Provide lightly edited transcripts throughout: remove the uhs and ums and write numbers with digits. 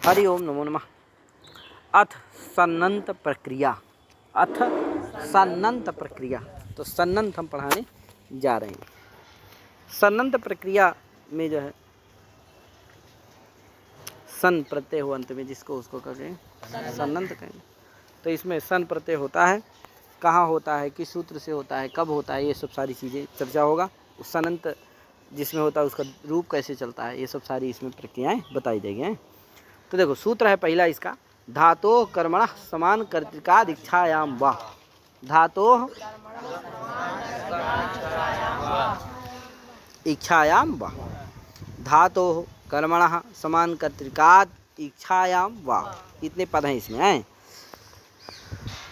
हरि ओम नमो नमः। अथ सन्नंत प्रक्रिया। अथ सन्नंत प्रक्रिया। तो सन्नंत हम पढ़ाने जा रहे हैं। सन्नंत प्रक्रिया में जो है सन प्रत्यय हो अंत में, जिसको उसको कहें सन्नंत कहेंगे। तो इसमें सन प्रत्यय होता है, कहाँ होता है, किस सूत्र से होता है, कब होता है, ये सब सारी चीज़ें चर्चा होगा। उस सन्नंत जिसमें होता है उसका रूप कैसे चलता है, ये सब सारी इसमें प्रक्रियाएं बताई जाएगी। तो देखो सूत्र है पहला इसका, धातो कर्मण समान कर्तृकाद इच्छायाम वा। धातो इच्छायाम वा। धातो कर्मण समान कर्तृकाद इच्छायाम वा। इतने पद हैं इसमें हैं।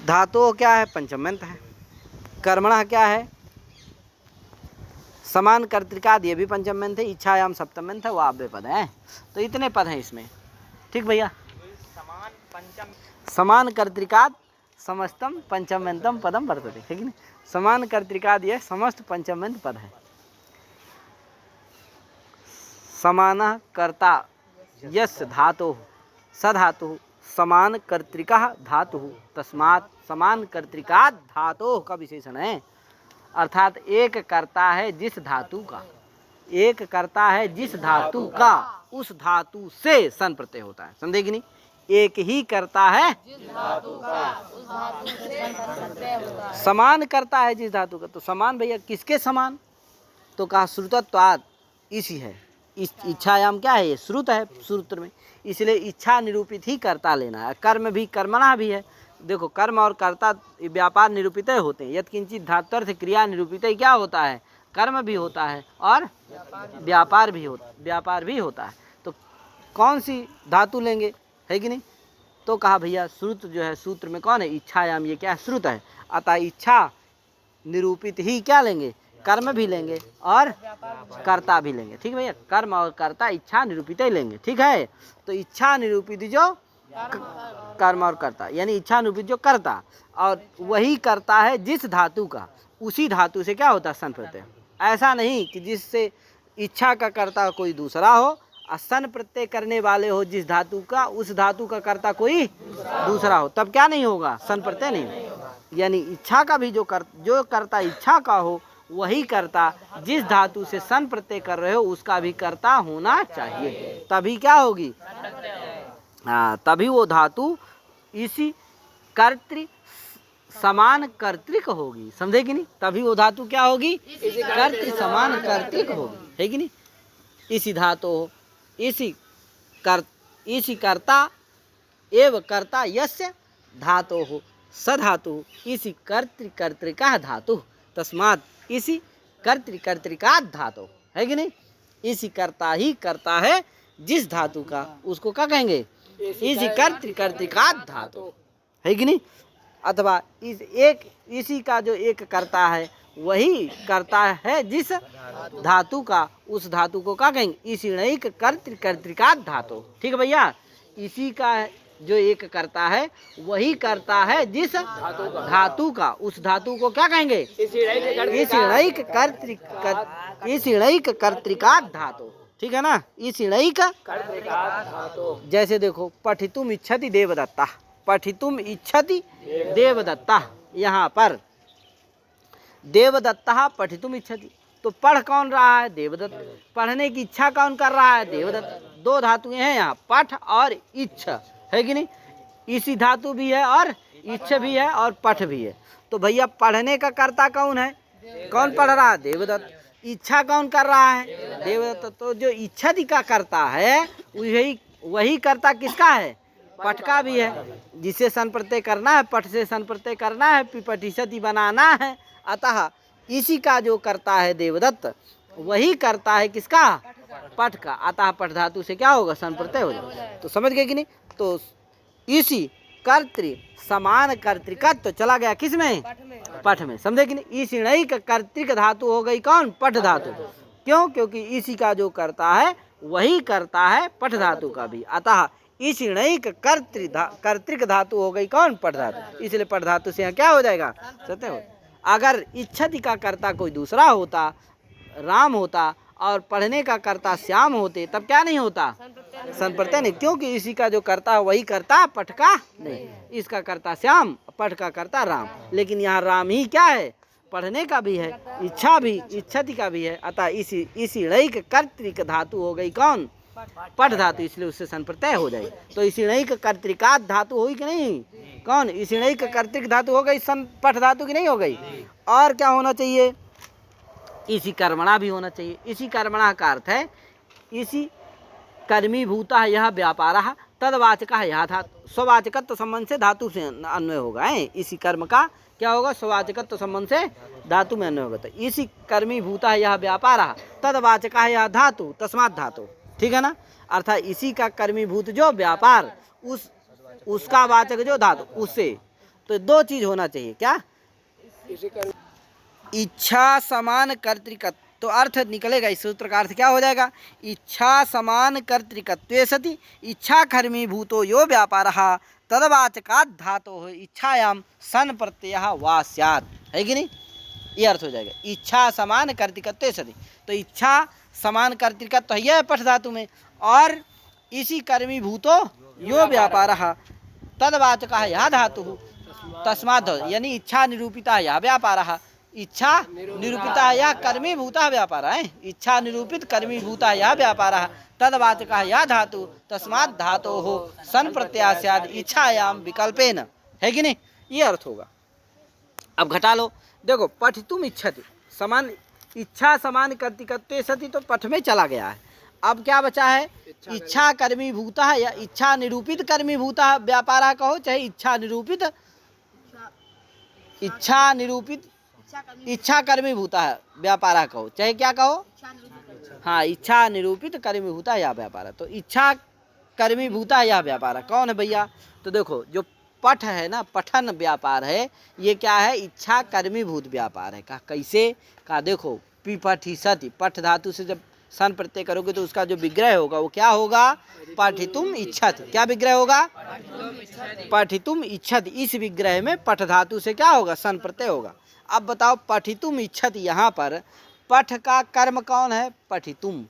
धातो क्या है, पंचम्यंत है। कर्मण क्या है, समान कर्तृकाद, ये भी पंचम्यंत है। इच्छायाम सप्तम्यंत है, वो आव्य पद है। तो इतने पद हैं इसमें, ठीक भैया। समान कर्तृकाद समस्तम पंचम्यंतम पदम वर्तते, है कि नहीं। समान कर्तृकाद यह समस्त पंचम्यंत पद है। समान कर्ता यस्य धातु स धातु समान कर्तृकः धातु तस्मात् समान कर्तृकाद धातु का विशेषण है। अर्थात एक कर्ता है जिस धातु का, एक कर्ता है जिस धातु का, उस धातु से सन प्रत्यय होता है। समझे कि नहीं। एक ही करता है जिस धातु का, उस धातु से सन प्रत्यय होता है। समान करता है जिस धातु का, तो समान भैया किसके समान, तो कहा श्रुतत्वात्, इसी है। इस इच्छायाम क्या है, ये श्रुत है सूत्र में, इसलिए इच्छा निरूपित ही कर्ता लेना है। कर्म भी कर्मणा भी है। देखो कर्म और कर्ता व्यापार निरूपित होते हैं। यत्किंचित धात्वर्थ क्रिया निरूपित क्या होता है, कर्म भी होता है और व्यापार भी होता है। तो कौन सी धातु लेंगे, है कि नहीं। तो कहा भैया श्रुत जो है सूत्र में कौन है, इच्छायाम, ये क्या है, श्रुत है। अतः इच्छा निरूपित ही क्या लेंगे, कर्म भी लेंगे और कर्ता भी लेंगे। ठीक भैया, कर्म और कर्ता इच्छा निरूपित ही लेंगे। ठीक है। तो इच्छा निरूपित जो कर्म और कर्ता, यानी इच्छा निरूपित जो कर्ता, और वही करता है जिस धातु का, उसी धातु से क्या होता है, सन प्रत्यय। ऐसा नहीं कि जिससे इच्छा का कर्ता कोई दूसरा हो और सन प्रत्यय करने वाले हो जिस धातु का, उस धातु का कर्ता कोई दूसरा हो, तब क्या नहीं होगा, सन प्रत्यय नहीं। यानी इच्छा का भी जो कर्ता इच्छा का हो, वही कर्ता जिस धातु से सन प्रत्यय कर रहे हो उसका भी कर्ता होना चाहिए, तभी क्या होगी, हाँ, तभी वो धातु इसी कर्तृ समान कर्तृक होगी। समझे कि नहीं। तभी वो धातु क्या होगी, कर्तृ समान कर्तृक होगी, है कि नहीं। इसी धातु इसी कर्ता एव कर्ता यस्य धातु हो स धातु इसी कर्तृका धातु तस्मात् इसी कर्तृका धातु, है कि नहीं। इसी कर्ता ही करता है जिस धातु का, उसको क्या कहेंगे, इसी कर्तृका धातु, है कि नहीं। अथवा इसी का जो एक करता है वही करता है जिस धातु का, उस धातु को क्या कहेंगे, इसी कर्तृका धातु। ठीक है भैया। इसी का जो एक करता है वही करता है जिस धातु का, उस धातु को क्या कहेंगे, इसी कर्तृका धातु। ठीक है ना, इसी धातु। जैसे देखो पठितुम इच्छति देवदत्ता, पठितुम इच्छति देवदत्ता, यहाँ पर देवदत्ता पठितुम इच्छति, तो पढ़ कौन रहा है, देवदत्त। पढ़ने की इच्छा कौन कर रहा है, देवदत्त। दो धातुएं हैं यहाँ, पठ और इच्छ, है कि नहीं। इसी धातु भी है और इच्छ भी है और पठ भी है। तो भैया पढ़ने का कर्ता कौन है, कौन पढ़ रहा है, देवदत्त। इच्छा कौन कर रहा है, देवदत्त। तो जो इच्छति का करता है वही कर्ता किसका है, पठ का भी है। जिसे सन प्रत्यय करना है, पठ से सन प्रत्यय करना है, पिपठिसति बनाना है। अतः इसी का जो करता है देवदत्त, वही करता है किसका, पठ का। अतः पठ धातु से क्या होगा, सन प्रत्यय हो जाएगा। तो समझ गए कि नहीं। तो इसी कर्तृ समान कर्तृकत्व तो चला गया किसमें, पठ में। समझे कि नहीं। इसी नई कर्तृक धातु हो गई कौन, पठ धातु। क्यों, क्योंकि इसी का जो करता है वही करता है पठ धातु का भी। अतः इसी नई कर्तृक धातु हो गई कौन, पठ धातु। इसलिए पठ धातु से यहाँ क्या हो जाएगा, सत्य हो। अगर इच्छति का कर्ता कोई दूसरा होता, राम होता, और पढ़ने का कर्ता श्याम होते, तब क्या नहीं होता, सन प्रत्यय नहीं, क्योंकि इसी का जो कर्ता वही कर्ता, पठ का नहीं। इसका कर्ता श्याम, पठ का कर्ता राम, लेकिन यहाँ राम ही क्या है, पढ़ने का भी है, इच्छा भी, इच्छति का भी है। अतः इसी णैक कर्तृक धातु हो गई कौन, पठ धातु, इसलिए उससे सन प्रत्यय हो जाएगी। तो इसी णैक कर्तृकात धातु हुई कि नहीं, कौन, इसी णैक कर्तृक धातु हो गई सन पठ धातु की नहीं हो गई। और क्या होना चाहिए, इसी कर्मणा भी होना चाहिए। इसी कर्मणा का अर्थ है इसी कर्मीभूता यह व्यापारः तदवाचक यह धातु, स्ववाचकत्व संबंध से धातु से अन्वय होगा। इसी कर्म का क्या होगा, स्ववाचकत्व संबंध से धातु में अन्वय होगा। तो इसी कर्मीभूता यह व्यापारः तदवाचक यह धातु, तस्मात् धातु, ठीक है ना। अर्थात इसी का कर्मीभूत जो व्यापार, उसका वाचक जो धातु, उससे तो दो चीज होना चाहिए, क्या, इच्छा समान कर्तृकत्व। तो अर्थ निकलेगा, इस सूत्र का अर्थ क्या हो जाएगा, इच्छा समान कर्तृकत्वे सति इच्छा कर्मीभूतो यो व्यापारः तदवाचकात् धातोः इच्छायाम सन प्रत्ययः वा स्यात्, है कि नहीं, ये अर्थ हो जाएगा। इच्छा समान कर्तृकत्वे सति, तो इच्छा समान कर्तृकत्व है यह पठ धातु में, और इसी कर्मीभूतो यो व्यापारः तदवाचकः यह धातुः तस्मात्, यानी इच्छा निरूपिता यह व्यापारः, इच्छा निरूपिता या कर्मीभूता व्यापार है, इच्छा निरूपित कर्मीभूता या व्यापार तदवाचक या धातु तस्मात् धातो हो सन प्रत्यय स्यात् इच्छायाम विकल्पेन, है कि नहीं, ये अर्थ होगा। अब घटा लो, देखो पठितुम इच्छति समान, इच्छा समान कर्तृकत्वे सति तो पठ में चला गया है। अब क्या बचा है, इच्छा कर्मीभूता या इच्छा निरूपित कर्मीभूता व्यापार कहो, चाहे इच्छा निरूपित इच्छा कर्मीभूता है व्यापार कहो, चाहे क्या कहो, हाँ, इच्छा निरूपित कर्मीभूता या व्यापार। तो इच्छा कर्मीभूता या व्यापार कौन है भैया, तो देखो जो पठ है ना, पठन व्यापार है, ये क्या है, इच्छा कर्मीभूत व्यापार है। कहा कैसे, कहा देखो पिपठि सति, पठ धातु से जब सन प्रत्यय करोगे तो उसका जो विग्रह होगा वो क्या होगा, पठितुम इच्छति, क्या विग्रह होगा, पठितुम इच्छति। इस विग्रह में पठ धातु से क्या होगा, सन प्रत्यय होगा। अब बताओ पठितुम इच्छति, यहाँ पर पठ का कर्म कौन है, पठितुम,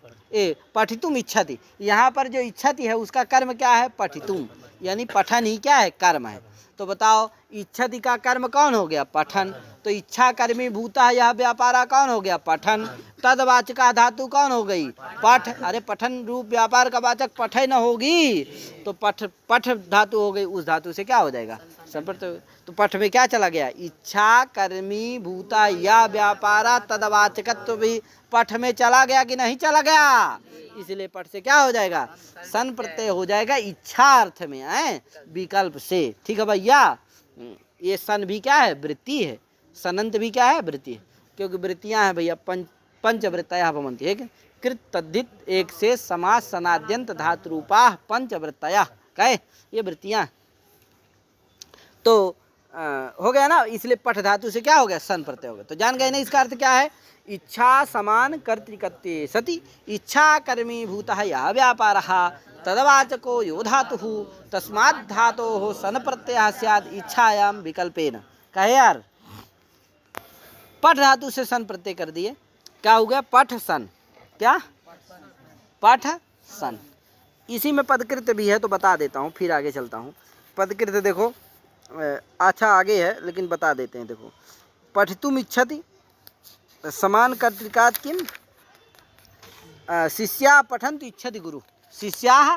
पठितुम इच्छति, यहाँ पर जो इच्छति है उसका कर्म क्या है, पठितुम, यानी पठन ही क्या है, कर्म है। तो बताओ इच्छति का कर्म कौन हो गया, पठन, तो इच्छा कर्मीभूता यह व्यापार कौन हो गया, पठन, तदवाचका धातु कौन हो गई, पठ, अरे पठन रूप व्यापार का वाचक पठ न होगी तो पठ धातु हो गई, उस धातु से क्या हो जाएगा, तो पठ में क्या चला गया, इच्छा कर्मीभूता या व्यापार तदवाचकत्व भी पठ में चला गया कि नहीं चला गया, इसलिए पठ से क्या हो जाएगा, सन प्रत्यय हो जाएगा इच्छा अर्थ में है, विकल्प से, ठीक है भैया। ये सन भी क्या है, वृत्ति है, सनंत भी क्या है, वृत्ति है, क्योंकि वृत्तियां हैं भैया, पंचवृत्तयः भवन्ति, है कृत तद्धित एक से समास सनाद्यंत धातु रूपा पंचवृत्तयः, कहे ये वृत्तियां। तो हो गया ना, इसलिए पठ धातु से क्या हो गया, सन प्रत्यय हो गया। तो जान गए ना इसका अर्थ क्या है, इच्छा समान कर्तृकत्वे सति इच्छा कर्मीभूतः यः व्यापारः तदवाचको यो धातुः तस्मात् धातोः सन प्रत्ययः स्यात् इच्छायाम विकल्पेन। कहे यार, पठ धातु से सन प्रत्यय कर दिए, क्या हो गया, पठ सन, क्या, पठ सन। इसी में पदकृत भी है तो बता देता हूँ, फिर आगे चलता हूँ। पदकृत देखो अच्छा आगे है लेकिन बता देते हैं। देखो पठितुम इच्छति समान कर्तृकात् किम, शिष्या पठन्तु इच्छति गुरु, शिष्याः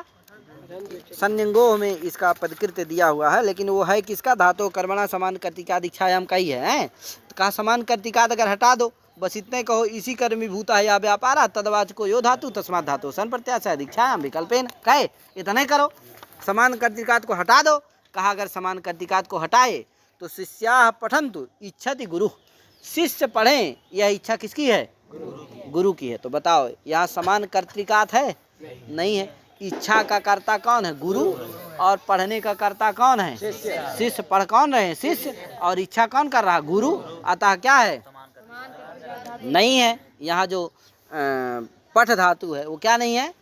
संयंगो में इसका पदकृत दिया हुआ है, लेकिन वो है किसका, धातु कर्मणा समान कर्तृकात् इच्छायाम का ही है। तो कहा समान कर्तृकात् अगर हटा दो, बस इतने कहो, इसी कर्मीभूता या व्यापार तदवाचको यो धातु तस्मात् धातु सन प्रत्यय स्यात् इच्छायाम विकल्पेन। कहे इतने करो, समान कर्तृकात् को हटा दो। कहा अगर समान कर्तृकात् को हटाए तो शिष्याः पठन्तु इच्छति गुरु, शिष्य पढ़ें, यह इच्छा किसकी है, गुरु की है। तो बताओ यहाँ समान कर्तृकात् है, नहीं है। इच्छा का कर्ता कौन है, गुरु, और पढ़ने का कर्ता कौन है, शिष्य। पढ़ कौन रहे हैं, शिष्य, और इच्छा कौन कर रहा है, गुरु। अतः क्या है, नहीं है। यहाँ जो पठ धातु है वो क्या नहीं है,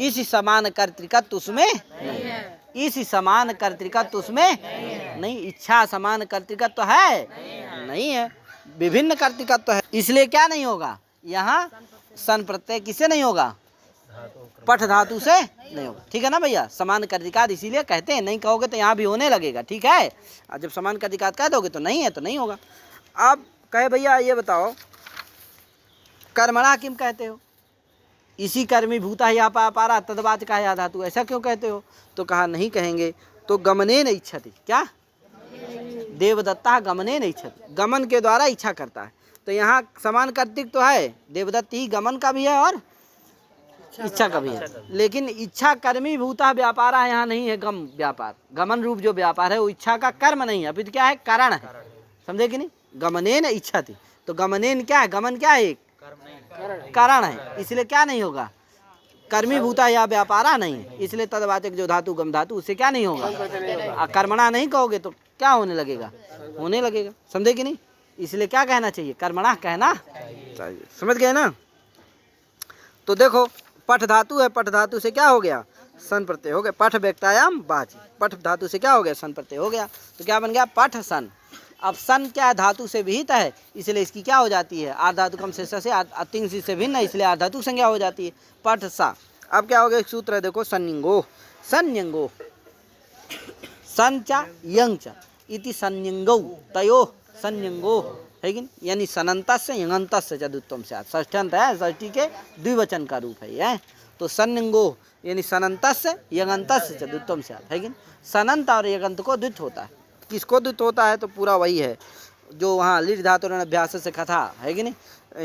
इसी समान कर्तृकत्व उसमें नहीं है, इसी समान कर्तृकत्व उसमें नहीं। इच्छा समान कर्तृकत्व है, नहीं है, विभिन्न कर्तृकत्व है, इसलिए क्या नहीं होगा, यहाँ सन प्रत्यय किससे नहीं होगा, पठ धातु से नहीं होगा। ठीक है ना भैया, समान कर्तिकाद इसीलिए कहते हैं, नहीं कहोगे तो यहाँ भी होने लगेगा। ठीक है, और जब समान कर्तिकाद कह दोगे तो नहीं है तो नहीं होगा। अब कहे भैया ये बताओ कर्मणा किम कहते हो, इसी कर्मी भूता ही आप पारा तदवाच का या धातु, ऐसा क्यों कहते हो? तो कहा नहीं कहेंगे तो गमने न इच्छति, क्या देवदत्ता गमने न इच्छति, गमन के द्वारा इच्छा करता है। तो यहाँ समान कर्तिक तो है, देवदत्त ही गमन का भी है और इच्छा का भी है, लेकिन इच्छा कर्मी भूता व्यापार यहाँ नहीं है। गम व्यापार, गमन रूप जो व्यापार है वो इच्छा का कर्म नहीं है, अभी तो क्या है, कारण है। समझे कि नहीं, गमनेन इच्छति, तो गमनेन क्या है, गमन क्या है, एक कारण है, इसलिए क्या नहीं होगा, कर्मी भूता या व्यापारा नहीं है, इसलिए तदवाचक जो धातु गम धातु उससे क्या नहीं होगा, कर्मणा नहीं कहोगे तो क्या होने लगेगा, होने लगेगा। समझे कि नहीं, इसलिए क्या कहना चाहिए, कर्मणा कहना चाहिए। समझ गए ना। तो देखो पठ धातु है, पठ धातु से क्या हो गया, सन प्रत्यय हो गया। पठ व्यक्तायाम बाची, पठ धातु से क्या हो गया, सन प्रत्यय हो गया, तो क्या बन गया, पठ सन। अब सन क्या धातु से विहित है, इसलिए इसकी क्या हो जाती है, आर्ध धातु कम से अतिंग से भिन्न है, इसलिए आर्ध धातु संज्ञा हो जाती है, पठ सा। अब क्या हो गया, एक सूत्र है देखो, संयंगो, संयंगो संचा यंग च इति संयंगौ तयो संयंगो है कि, यानी सनंतस्य यंगंतस्य चतुत्वम से षष्ठ्यंत है, षष्ठी के द्विवचन का रूप है ये। तो संयंगो यानी सनंतस्य यंगंतस्य चतुत्वम से है कि, सनंत और यगंत को द्वित होता है, किसको द्वित होता है, तो पूरा वही है जो वहाँ लिट धातु अभ्यास से कथा है कि नहीं,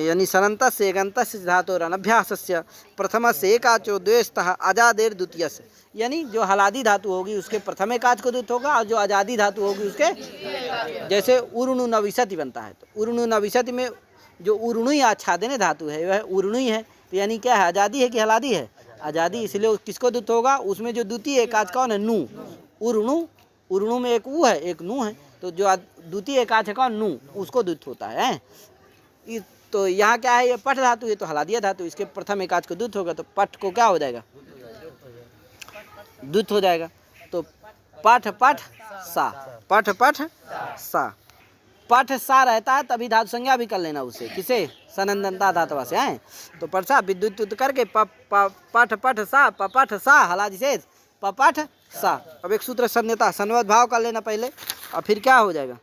यानी सनंतस्य यगंतस्य धातु अभ्यासस्य प्रथमस्य एकाचो द्वेस्तः अजादेर द्वितीयस्य, यानी जो हलादी धातु होगी उसके प्रथम एकाच को द्वित होगा, और जो आजादी धातु होगी उसके, जैसे उर्णु नविशति बनता है, तो उर्णु नविशति में जो उर्णुई आच्छादन धातु है वह उर्णुई है, तो यानी क्या है, आजादी है कि हलादी है, आजादी, इसलिए किसको द्वित होगा, उसमें जो द्वितीय एकाच कौन है, नु, उर्णु, उर्णु में एक ऊ है एक नु है, तो जो द्वितीय एकाच है कौन, नु, उसको द्वित होता है। तो यहाँ क्या है, ये पठ धातु है तो हलादिया धातु, इसके प्रथम एकाच को द्वित होगा, तो पठ को क्या हो जाएगा, द्वित हो जाएगा। तो पठ पठ सा, पठ पठ सा, पठ सा रहता है तभी धातु संज्ञा भी कर लेना उसे, किसे, सनंदनता धातु से है, तो परसा विद्युत करके पठ पठ सा, पठ सा हलादि से पठ सा। अब एक सूत्र सन्यता, सन्वत भाव कर लेना पहले, और फिर क्या हो जाएगा,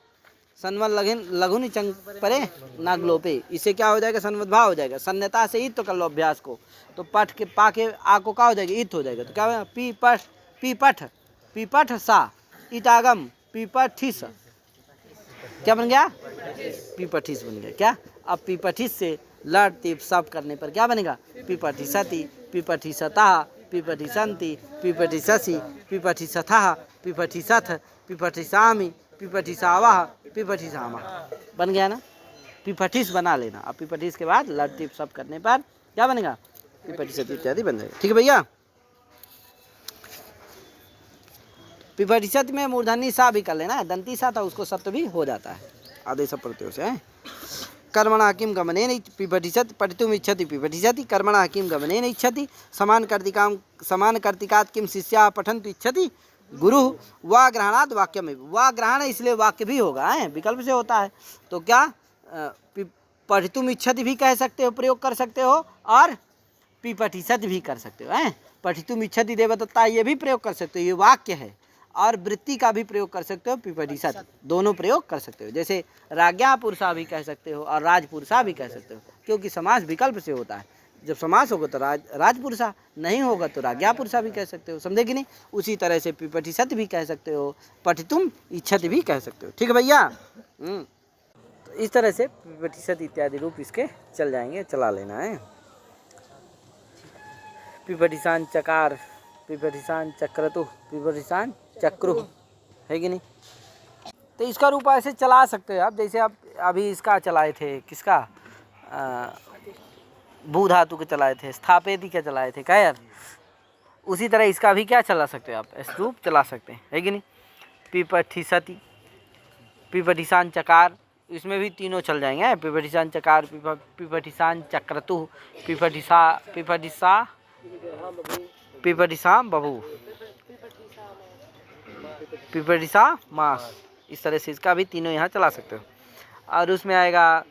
सन्वत लघुनि चंग परे नागलोपे, इससे क्या हो जाएगा, सन्वत भाव हो जाएगा। सन्यता से ईत तो कर लो अभ्यास को, तो पठ के पा के आ को क्या हो जाएगा, ईत हो जाएगा, तो क्या होगा, पी पठ सा ईटागम पीपठिस, क्या बन गया, पीपठिस बन गया। क्या, अब पीपठिस से लट तीप सब करने पर क्या बनेगा, पीपठिसति पीपठिसतः पीपठिसन्ति पीपठिससि पीपठिसथः पीपठिसथ पीपठिसामि पीपठिसावः पीपठिसामः, बन गया ना, पीपठिस बना लेना। अब पीपठिस के बाद लट टिप सब करने पर क्या बनेगा, पीपठिसति इत्यादि बन जाएगा। ठीक है भैया, पीपठिसत में मूर्धनी सा भी कर लेना है, दंती सा था उसको सत्व भी हो जाता है आदेश प्रत्ययों से है। कर्मणा किम गमनेन पीपठिसति पठितुम इच्छति पीपठिसति, कर्मणा किम गमनेन इच्छति, समान कर्तिकात् किम शिष्या पठन्तु इच्छति गुरु, वा ग्रहणात् वाक्य में, वा ग्रहण इसलिए वाक्य भी होगा है, विकल्प से होता है, तो क्या पठितुम इच्छति भी कह सकते हो, प्रयोग कर सकते हो, और पीपठिसति भी कर सकते हो है। पठितुम इच्छति देवदत्ता ये भी प्रयोग कर सकते हो, ये वाक्य है, और वृत्ति का भी प्रयोग कर सकते हो, पीपठिसति दोनों प्रयोग कर सकते हो, जैसे राज्ञा पुरुषा भी कह सकते हो और राजपुरुषा भी कह सकते हो, क्योंकि समास विकल्प से होता है, जब समास होगा तो राजपुरुषा, नहीं होगा तो राज्ञा पुरुषा भी कह सकते हो। समझे कि नहीं, उसी तरह से पीपठिसति भी कह सकते हो, पठितुम इच्छति भी कह सकते हो। ठीक है भैया, तो इस तरह से पीपठिसति इत्यादि रूप इसके चल जाएंगे, चला लेना है। पीपठिसान चकार, पीपठिसान चक्रतु, पीपठिसान चक्रु, है कि नहीं, तो इसका रूप ऐसे चला सकते हो आप, जैसे आप अभी इसका चलाए थे, किसका, भू धातु के चलाए थे, स्थापेति के चलाए थे, क्या यार, उसी तरह इसका भी क्या चला सकते हो आप, इस रूप चला सकते हैं, है कि नहीं। पीपठिसति, पीपठिसान चकार, इसमें भी तीनों चल जाएंगे, पीपठिसान चकार, पीपठिसान चक्रतु, पीपठिसा बभू, पीपठिसा मास, इस तरह से इसका भी तीनों यहाँ चला सकते हो। और उसमें आएगा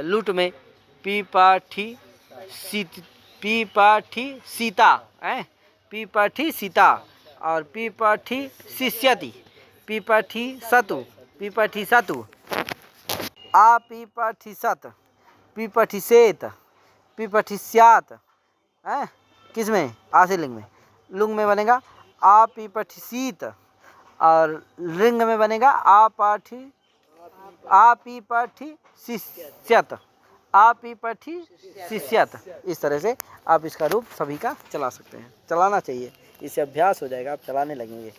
लूट में पीपठी सीता है, पीपठी सीता, और पीपठी शिष्यति, पीपठी सतु, पीपठी सतु, आ पीपठी सत, पीपठी सेत, पीपठी स्यात है, किस में? आसे लिंग में। लुंग में बनेगा आ पीपठी सीत, और लिंग में बनेगा आ पीपठी शिष्यत, आ पीपठी शिष्यत। इस तरह से आप इसका रूप सभी का चला सकते हैं, चलाना चाहिए, इससे अभ्यास हो जाएगा, आप चलाने लगेंगे।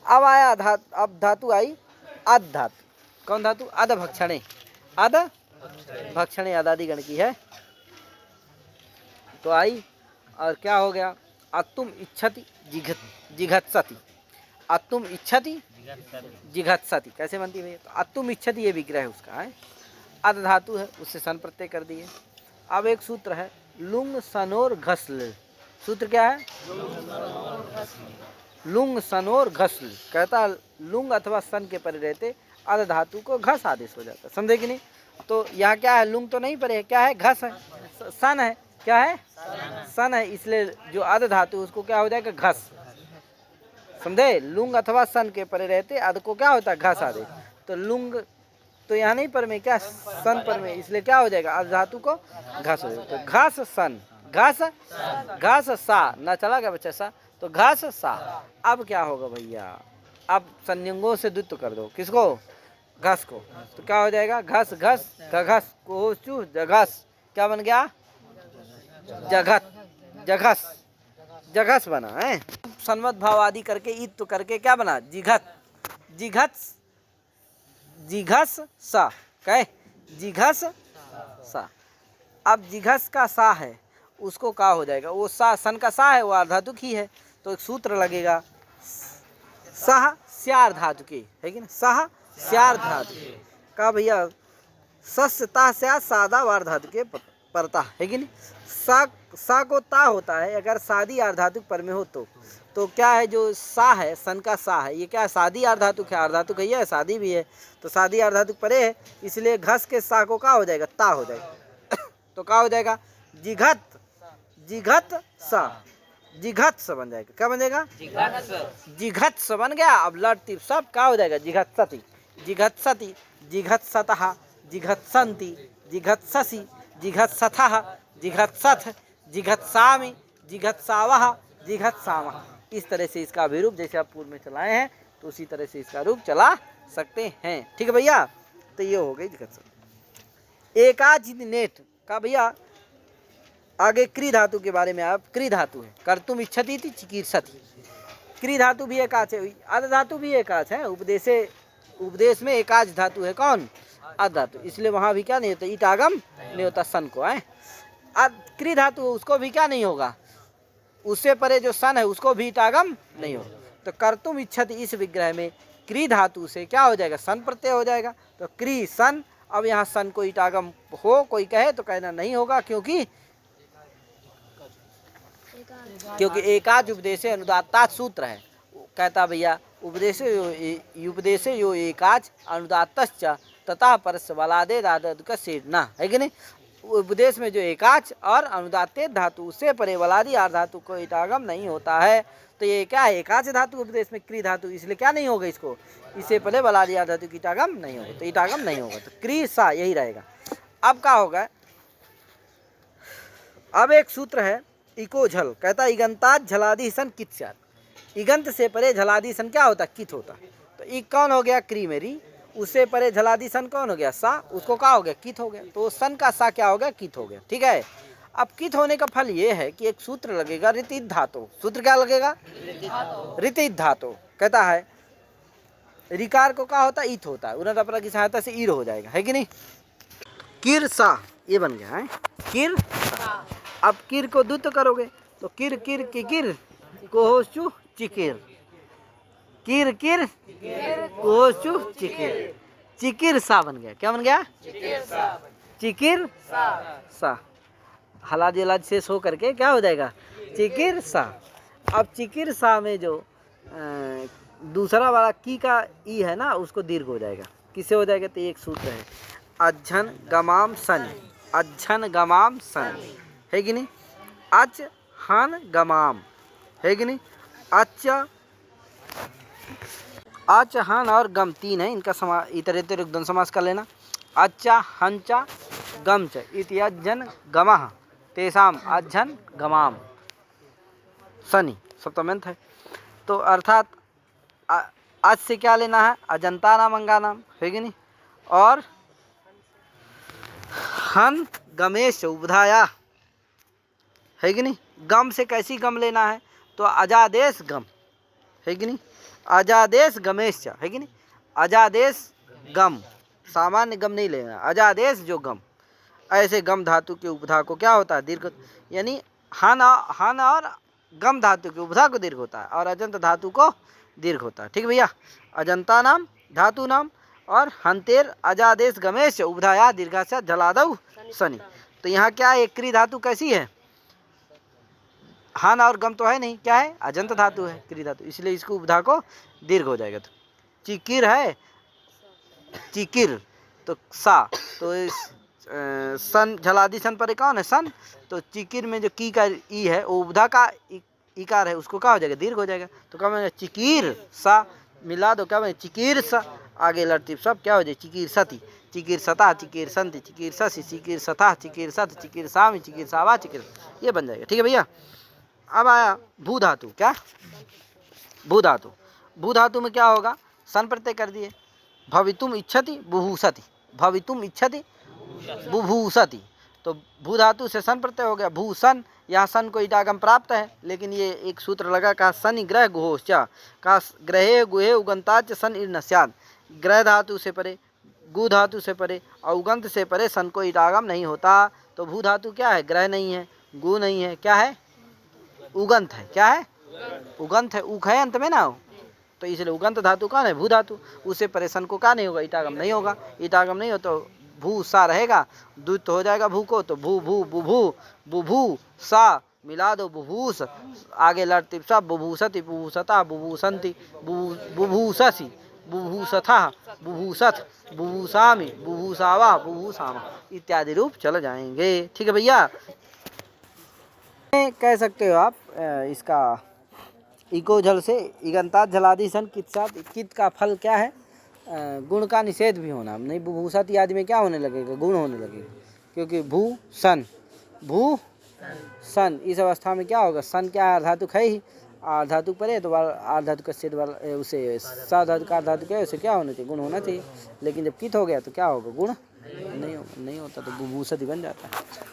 अब आया अब धातु आई अध धातु। कौन धातु? अध भक्षणे, अध भक्षणे अदादि गण की है। तो आई और क्या हो गया? अतुम इच्छति जिघत्सति, अतुम इच्छति जिघत्सति। कैसे बनती है भैया? तो अतुम इच्छति ये विग्रह है उसका है, अध धातु है, उससे सन प्रत्यय कर दिए। अब एक सूत्र है लुंग सनोर घसल। सूत्र क्या है? लुंग सनोर घसल। कहता लुंग अथवा सन के परे रहते अध धातु को घस आदेश हो जाता है। समझे कि नहीं? तो यहाँ क्या है? लुंग तो नहीं परे है, क्या है? घस है, सन है, क्या है? सन है, इसलिए जो अध धातु उसको क्या हो जाएगा? घस। समझे? लुंग अथवा सन के परे रहते अध को क्या होता है? घस आदेश। तो लुंग तो यहाँ नहीं पर में, क्या सन पर में, इसलिए क्या हो जाएगा? अध धातु को घस हो जाएगा। तो घस सन, घस घस सा, ना चला गया बच्चा सा, तो घस सा। अब क्या होगा भैया? अब संयुगों से द्वित्व कर दो, किसको? घस को। तो क्या हो जाएगा? घस घस घस कोचु जघस, क्या बन गया? जघत, जघस, जघस बना है। संवत भाव आदि करके ईत्व करके क्या बना? जिघत, जिघत, जिघस सा, कहे जिघस सा। अब जिघस का सा है, उसको क्या हो जाएगा? वो सा, सन का सा है, वो अर्धातुक ही है, तो एक सूत्र लगेगा सह स्यार धातु के, है कि ना? सह स्यार धातु का भैया सस्ता से सादा वार धातु के परता, है कि नहीं? सा को ता होता है, अगर सादी आर्धातुक पर में हो तो क्या है? जो सा है, सन का सा है, ये क्या है? सादी आर्धातुक है, आर्धातुक है, सादी भी है, तो सादी आर्धातुक परे है, इसलिए घस के सा को क्या हो जाएगा? ता हो जाएगा। तो क्या हो जाएगा? जिघत, जिघत सा, जिघत सा बन जाएगा। क्या बन जाएगा? जिघत सा बन गया। अब लट टिप सब क्या हो जाएगा? जिघत्सति, जिघत्सति, जिघत्सतः, जिघत्सन्ति, जिघत्ससि, जिघत्सथः, जिघत्सथ, जिघत्सामि, जिघत्सावः, जिघत्सामः। इस तरह से इसका अभिरूप जैसे आप पूर्व में चलाए हैं, तो उसी तरह से इसका रूप चला सकते हैं। ठीक है भैया? तो ये हो गई जिघत्सत। एकाचित नेट का भैया आगे क्री धातु के बारे में। आप क्री धातु है, कर्तुम इच्छति थी चिकीर्षति। क्री धातु भी एकाच है, अध धातु भी एकाच है। उपदेश में एकाच धातु है, कौन? अध धातु, इसलिए वहां भी क्या नहीं होता? ईटागम नहीं होता सन को है। क्री धातु उसको भी क्या नहीं होगा? उससे परे जो सन है उसको भी ईटागम नहीं होगा। तो कर्तुम इच्छति इस विग्रह में क्री धातु से क्या हो जाएगा? सन प्रत्यय हो जाएगा। तो क्री सन। अब यहाँ सन को ईटागम हो कोई कहे तो कहना नहीं होगा, क्योंकि एकाच उपदेश अनुदात्ता सूत्र है। कहता भैया उपदेश यो एकाच अनुदात्तश्च तथा परस्य बलादे दादद का सेडना, है कि नहीं? उपदेश में जो एकाच और अनुदात्तेद धातु, उससे परे बलादि आर धातु को ईटागम नहीं होता है। तो ये क्या है? एकाच धातु उपदेश में क्री धातु, इसलिए क्या नहीं होगा इसको? इससे पहले बलादि आर धातु की ईटागम नहीं होगा, तो ईटागम नहीं होगा, तो क्री सा यही रहेगा। अब क्या होगा? अब एक सूत्र है इको झल। कहता इगंतात झलादि सन कित स्यात्। इगंत से परे झलादि सन क्या होता? कित होता। तो इ कौन हो गया? क्री मेरी। उससे परे झलादि सन कौन हो गया? सा। उसको क्या हो गया? कित हो गया। तो सन का सा क्या हो गया? कित हो गया। ठीक है? अब कित होने का फल ये है कि एक सूत्र लगेगा ऋतित धातु। सूत्र क्या लगेगा? ऋतित धातु। कहता है रिकार को क्या होता है? ईत होता है, उन्नत अपरा की सहायता से ईर हो जाएगा, है कि नहीं? किर सा ये बन गया है, किर सा। अब किर को द्वित्व करोगे तो किर किर किर कोहोचु चिकिर, किर किर कोहोचु चिकिर, चिकिर सा बन गया। क्या बन गया? चिकिर सा। हलाज इलाज शेष हो करके क्या हो जाएगा? चिकिर सा। अब चिकिर सा में जो दूसरा वाला की का ई है ना, उसको दीर्घ हो जाएगा। किससे हो जाएगा? तो एक सूत्र है अज्झन गमाम सन, अज्झन गमाम सन, है कि नहीं? अच हन गमाम, है कि नहीं। अच हन और गम तीन है, इनका इतरेतर द्वंद्व समास कर लेना। अच्छा हंचा गमच इति अज्जन गमः तेषाम अज्जन गमाम, सनी सप्तम्यंत है। तो अर्थात आज से क्या लेना है, अजंता नाम अंगा नाम, है कि नहीं। और हन गमेश उपधाया, है कि नहीं। गम से कैसी गम लेना है, तो अजादेश गम, है कि नहीं। अजादेश गमेश, है कि नहीं। अजादेश गम, सामान्य गम नहीं लेना, अजादेश जो गम, ऐसे गम धातु के उपधा को क्या होता है, दीर्घ। यानी हन और गम धातु के उपधा को दीर्घ होता है और अजंत धातु को दीर्घ होता है। ठीक भैया। अजंता नाम धातु नाम और हंतेर अजादेश गमेश उपधाया दीर्घाशा जलादव सनी। तो यहाँ क्या है, क्री धातु कैसी है, हन और गम तो है नहीं, क्या है, अजंत धातु है, क्री धातु, इसलिए इसको उपधा को दीर्घ हो जाएगा। तो चिकिर है, चिकिर तो सा, तो इस सन झलादी सन पर कौन है, सन। तो चिकिर में जो की का ई है वो उपधा का इकार है, उसको क्या हो जाएगा, दीर्घ हो जाएगा। तो क्या बनेगा, चिकीर सा, मिला दो क्या बने, चिकीर सा, आगे लड़ती सब क्या हो जाए, चिकीर सती, चिकीर सता, चिकीर संति, चिकीर ससी, चिकीर सता, चिकीर सत, चिकीर सामी, चिकीर सावा, चिकीर, ये बन जाएगा। ठीक है भैया। अब आया भू धातु, क्या भू धातु। भू धातु में क्या होगा, सन प्रत्यय कर दिए, भवितुम इच्छति बुभूषति, भवितुम इच्छति बुभूषति। तो भू धातु से सन प्रत्यय हो गया, भूषण। यहाँ सन को ईटागम प्राप्त है, लेकिन ये एक सूत्र लगा, कहा सन ग्रह गुहोश्च, कहा ग्रहे गुहे उगंताच सन इर्ण स्यात्। ग्रह धातु से परे, गु धातु से परे और उगंत से परे सन को ईटागम नहीं होता। तो भू धातु क्या है, ग्रह नहीं है, गु नहीं है, क्या है, उगंत है, क्या है, उगंत है, उख है अंत में ना हो, तो इसलिए उगंत धातु कौन है, भू धातु। उससे परे सन को क्या नहीं होगा, ईटागम नहीं होगा। ईटागम नहीं हो तो भू सा रहेगा, द्वित तो हो जाएगा भू को, तो भू भू बुभू बुभू सा, मिला दो बुभूस, आगे लड़ती सब, बुभूसति बुभूसता बुभूसंति बुभूससी बुभूसथा बुभूसथ बुभूसामी बुभूसावा बुभूसामा इत्यादि रूप चल जाएंगे। ठीक है भैया। कह सकते हो आप इसका इको जल से इगंतात जलादि सन कित साथ, कित का फल क्या है, गुण का निषेध भी होना। नहीं बुभूषत आदि में क्या होने लगेगा, गुण होने लगेगा, क्योंकि भू सन, भू सन, इस अवस्था में क्या होगा, सन क्या धातु है ही, धातु परे तो धातु का छेद वाला उसे सा धातु का धातु क्या है, उसे क्या होना चाहिए, गुण होना चाहिए। लेकिन जब कित हो गया तो क्या होगा, गुण नहीं होता, तो बुभूषत बन जाता है।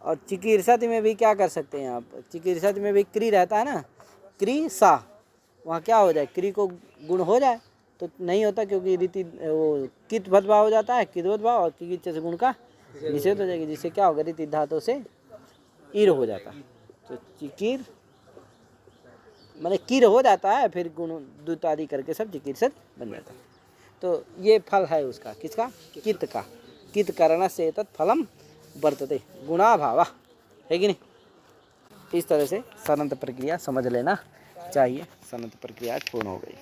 और चिकीर्षत में भी क्या कर सकते हैं आप, चिकीर्षत में भी क्री रहता है ना, क्री सा, वहाँ क्या हो जाए, क्री को गुण हो जाए तो नहीं होता, क्योंकि रीति वो कित भद्भाव हो जाता है, कित भद्भाव, और किच से गुण का निषेध हो जाएगी, जिससे क्या होगा, रीति धातु से ईर हो जाता है। तो चिकीर माने कीर हो जाता है, फिर गुण द्वित आदि करके सब चिकीर्षत बन जाता है। तो ये फल है उसका, किसका, कित का, कित करण से तत् फलम वर्तते गुणा भावा, है कि नहीं। इस तरह से सनंत प्रक्रिया समझ लेना चाहिए। सनंत प्रक्रिया पूर्ण हो गई।